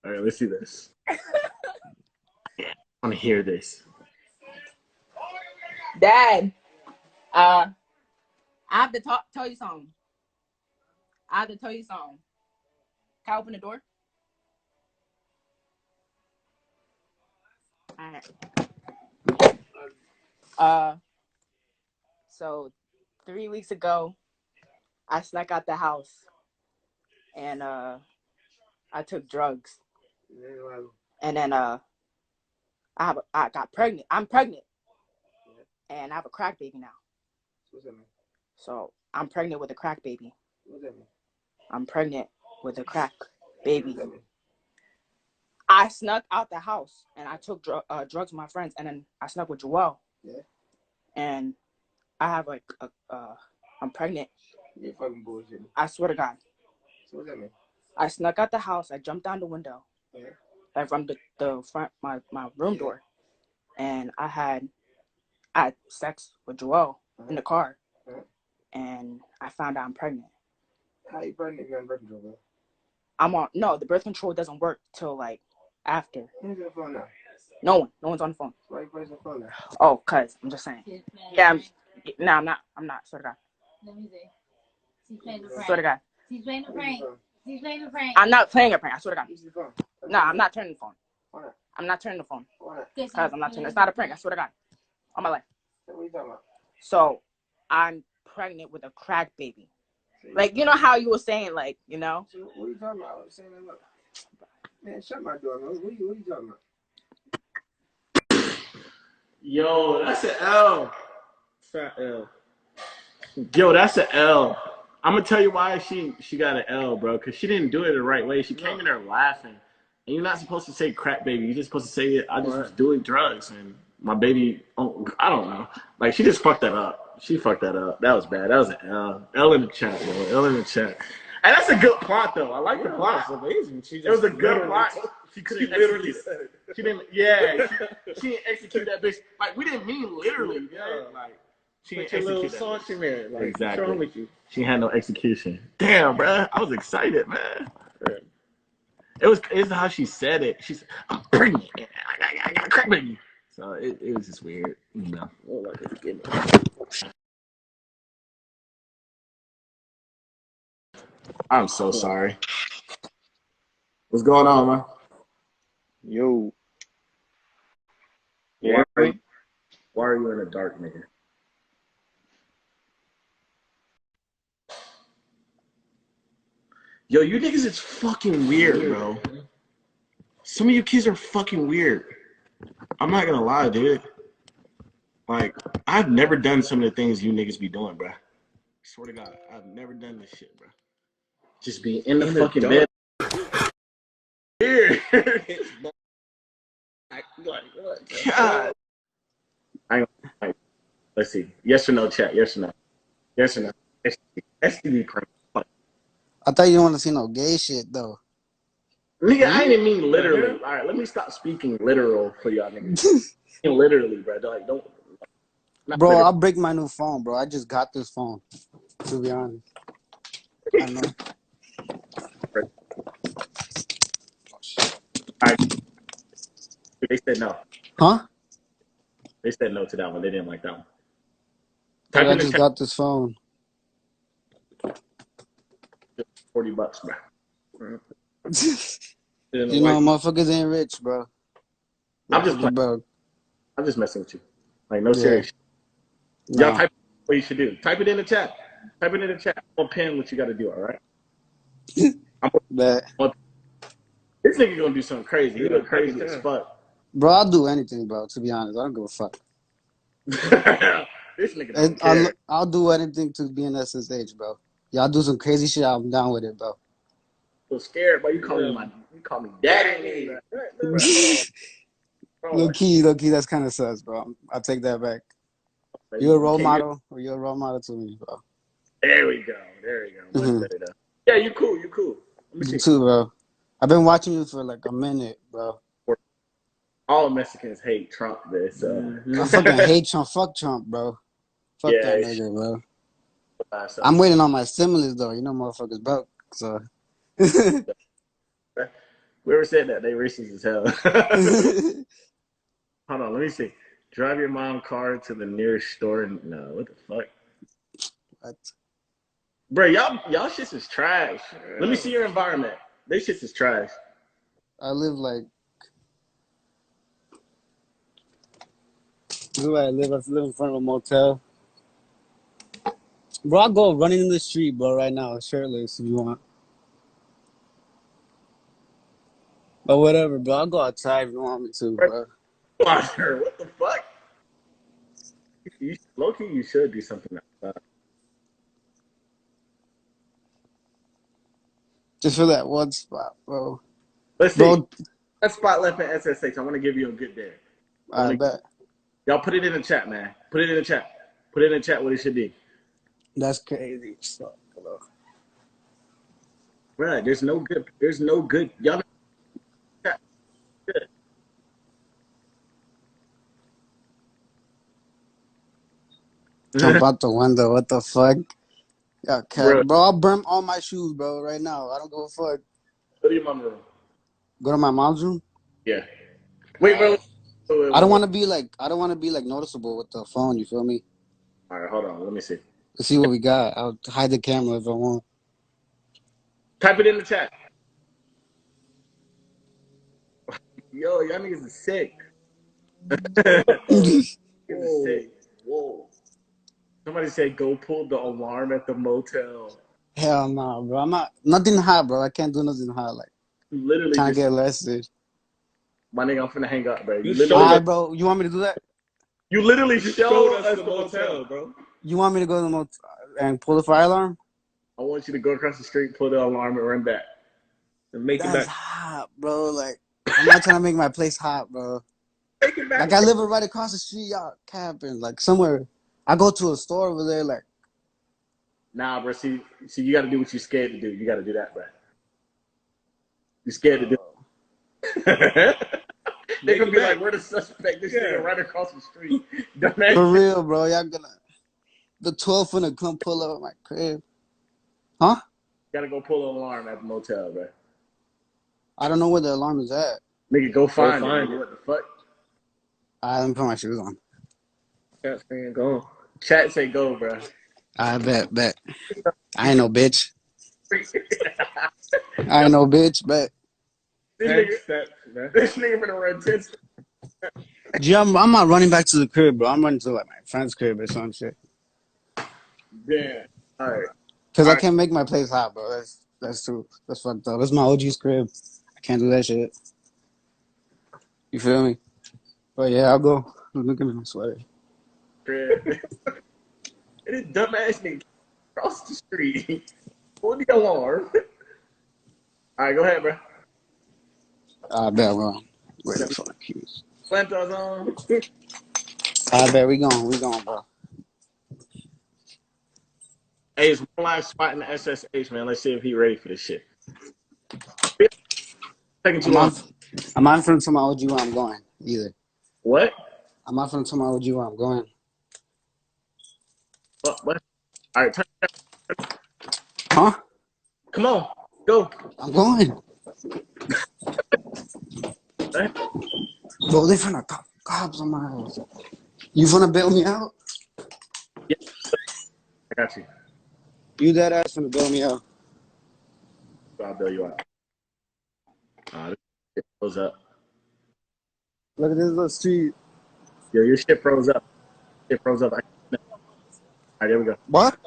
All right, let's see this. Yeah, I want to hear this. Dad, I have to tell you something. I have to tell you something. Can I open the door? All right. So 3 weeks ago, I snuck out the house and I took drugs. And then I got pregnant. I'm pregnant. And I have a crack baby now. What's that mean? So I'm pregnant with a crack baby. What's that mean? I'm pregnant with a crack baby. What's that mean? I snuck out the house and I took drugs with my friends, and then I snuck with Joelle. Yeah. And I have like I'm pregnant. You're fucking bullshitting. I swear to God. So what's that mean? I snuck out the house. I jumped down the window, like from the front my room door, and I had sex with Joelle in the car, and I found out I'm pregnant. How you pregnant if you're on birth control, bro? No, the birth control doesn't work till like after. Who's on the phone now? No one's on the phone. Why you pressing the phone now? Oh, cause I'm just saying. Yeah, I'm not. Swear to God. Let me see. She's playing the prank. Swear to God. She's playing the prank. She's playing the prank. I'm not playing a prank. I swear to God. Use the phone. No, I'm not turning the phone. Why not? I'm not turning the phone. Why not? Cause I'm not turning. It's not a prank. I swear to God. On my life. What are you talking about? So I'm pregnant with a crack baby. Like, you know how you were saying, like, you know? So what are you talking about? I was saying that, look. Man, shut my door, man. What are you talking about? Yo, that's an L. Fat L. Yo, that's an L. I'm gonna tell you why she got an L, bro. Cause she didn't do it the right way. She came in there laughing, and you're not supposed to say crack baby. You're just supposed to say I just was doing drugs and my baby. Oh, I don't know. Like she just fucked that up. She fucked that up. That was bad. That was an L. L in the chat, bro. L in the chat. And that's a good plot, though. I like the plot. It's amazing. It was a good plot. She couldn't literally execute said it. it. She didn't. Yeah, she didn't execute that bitch. Like we didn't mean literally. Yeah. Like she didn't execute that. song she made. Like, Exactly. what's wrong with you? She had no execution. Damn, bro. I was excited, man. It's how she said it. She said, "I'm pregnant. I got a crack baby." So it was just weird, you know. I'm so sorry. What's going on, man? Yo. Why are you in the dark, nigga? Yo, you niggas is fucking weird, bro. Some of you kids are fucking weird. I'm not gonna lie, dude. Like, I've never done some of the things you niggas be doing, bro. Swear to God, I've never done this shit, bro. Just be in the fucking bed. Weird. God. Let's see. Yes or no, chat. Yes or no. Yes or no. STD prank. I thought you didn't want to see no gay shit though. Nigga, I didn't mean literally. All right, let me stop speaking literal for y'all niggas. Literally, bro. Like, don't. Bro, literal. I'll break my new phone, bro. I just got this phone. To be honest, I know. All right. They said no. Huh? They said no to that one. They didn't like that one. Dude, I just got this phone. $40, bro. You know, motherfuckers ain't rich, bro. I'm just playing. Bro. I'm just messing with you. Like, no serious shit. Nah. Y'all type what you should do. Type it in the chat. Type it in the chat. I'll pin what you got to do, all right? But, this nigga gonna do something crazy. He look crazy as fuck. bro, I'll do anything, bro. To be honest, I don't give a fuck. This nigga don't care. I'll do anything to be in SSH, bro. Y'all do some crazy shit, I'm down with it, bro. So scared, bro. You call me daddy. Low key, that's kind of sus, bro. I'll take that back. You're a role model, or you're a role model to me, bro. There we go. Much better though. Yeah, you cool. You too, bro. I've been watching you for like a minute, bro. All Mexicans hate Trump, bitch. So. I fucking hate Trump. Fuck Trump, bro. Fuck that nigga, bro. I'm waiting on my stimulus though. You know, motherfuckers broke. So. Whoever said that, they racist as hell. Hold on, let me see. Drive your mom car to the nearest store. No, what the fuck, What? bro? Y'all shits is trash. Let me see your environment. They shits is trash. I live like. Where I live in front of a motel. Bro, I'll go running in the street, bro, right now, shirtless if you want. But whatever, bro. I'll go outside if you want me to, bro. What the fuck? Low key, you should do something like that. Just for that one spot, bro. Let's see. Bro, That spot left in SSH. I want to give you a good day. I bet. Y'all put it in the chat, man. Put it in the chat. Put it in the chat what it should be. That's crazy stuff, bro. Right. There's no good. There's no good. Y'all chat. Good. Jump out the window. What the fuck? Yeah, cat. Bro, Bro, I'll burn all my shoes, bro, right now. I don't give a fuck. go to your mama room. Go to my mom's room? Yeah. Wait, bro. I don't want to be like noticeable with the phone, you feel me? All right, hold on. Let me see. Let's see what we got. I'll hide the camera if I want. Type it in the chat. Yo, y'all niggas is sick. Niggas is sick. Whoa. Somebody said go pull the alarm at the motel. Hell no, bro. I'm not nothing hot, bro. I can't do nothing hot. Like You literally trying to just get arrested. my nigga, I'm finna hang up, bro. Alright, bro. You want me to do that? You literally showed us the motel, bro. You want me to go to the motel and pull the fire alarm? I want you to go across the street, pull the alarm, and run back. And make That's it back. hot, bro. Like I'm not trying to make my place hot, bro. Make it back. Like I live right across the street, y'all camping. Like somewhere. I go to a store over there, like Nah, bro. See, you got to do what you're scared to do. You got to do that, bro. You're scared to do. They're gonna be like, "We're the suspect." This nigga right across the street. Dumbass. for real, bro. Y'all gonna the 12 finna come pull up at my crib. Huh? Gotta go pull an alarm at the motel, bro. I don't know where the alarm is at. Nigga, go find it. What the fuck? Let me put my shoes on. Chat saying go. Chat say go, bro. I bet. I ain't no bitch. I ain't no bitch, bet. This nigga finna run 10 steps. Gee, I'm not running back to the crib, bro. I'm running to like my friend's crib or some shit. Damn. All right. Cause I can't make my place hot, bro. That's true. That's fucked up. That's my OG's crib. I can't do that shit. You feel me? But yeah, I'll go. Look at me, my sweater. It is dumbass nigga across the street. Pull the alarm. All right, go ahead, bro. I bet, bro. Wait up for the keys. Plantos on. I bet we going, bro. Hey, it's one live spot in the SSH, man. Let's see if he ready for this shit. Taking too long. I'm not finna tell my OG where I'm going either. What? I'm not finna tell my OG where I'm going. What? All right, turn. Huh? Come on, go. I'm going. Hey. Bro, they finna cops on my house. You finna bail me out? Yeah, I got you. You that ass finna bail me out. I'll bail you out. This shit froze up. Look at this little street. Yo, your shit froze up. It froze up. All right, there we go. What?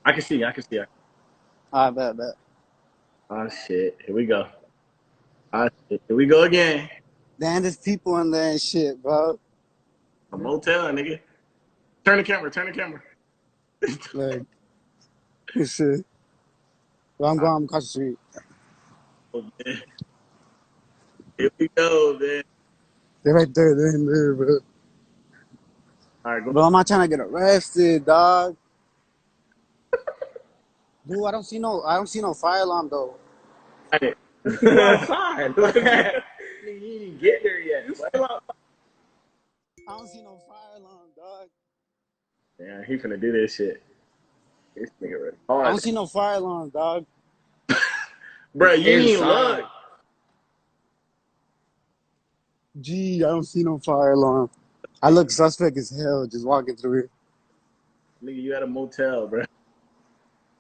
I can see. I bet. Oh shit, here we go. Here we go again. Damn, there's people in there and shit, bro. A motel, nigga. Turn the camera. Like, shit. Well, I'm going across the street. Oh, man. Here we go, man. They're right there. They're in there, bro. All right, go. Bro, I'm not trying to get arrested, dog. Dude, I don't see no fire alarm though. You're outside. You didn't get there yet. I don't see no fire alarm, dog. Yeah, he finna do this shit. This nigga ready. I don't see no fire alarm, dog. Bro, you ain't look. Gee, I don't see no fire alarm. I look suspect as hell just walking through here. Nigga, you at a motel, bro.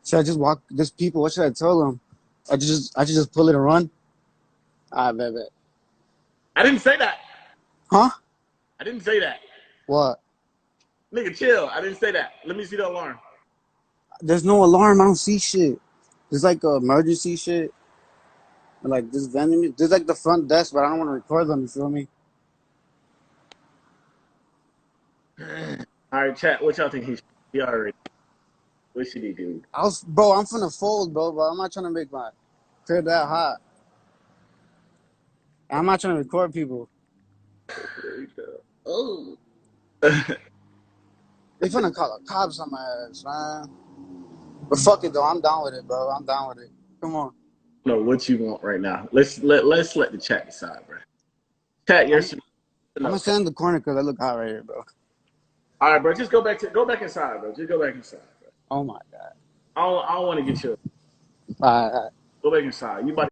Should I just walk? There's people. What should I tell them? I should just pull it and run. I bet. I didn't say that. Huh? I didn't say that. What? Nigga, chill. I didn't say that. Let me see the alarm. There's no alarm. I don't see shit. There's like emergency shit. Like this vending. There's like the front desk, but I don't want to record them. You feel me? All right, chat. What y'all think he already? What should he do? Bro, I'm finna fold, bro. But I'm not trying to make my crib that hot. I'm not trying to record people. There you go. Oh. They finna call the cops on my ass, man. But fuck it though. I'm down with it, bro. I'm down with it. Come on. Know what you want right now. Let's let the chat decide, bro. Chat, you're I'm gonna stand in the corner because I look hot right here, bro. all right, bro. Just go back inside, bro. Just go back inside, bro. Oh my god. I don't want to get you. All right. Go back inside. You about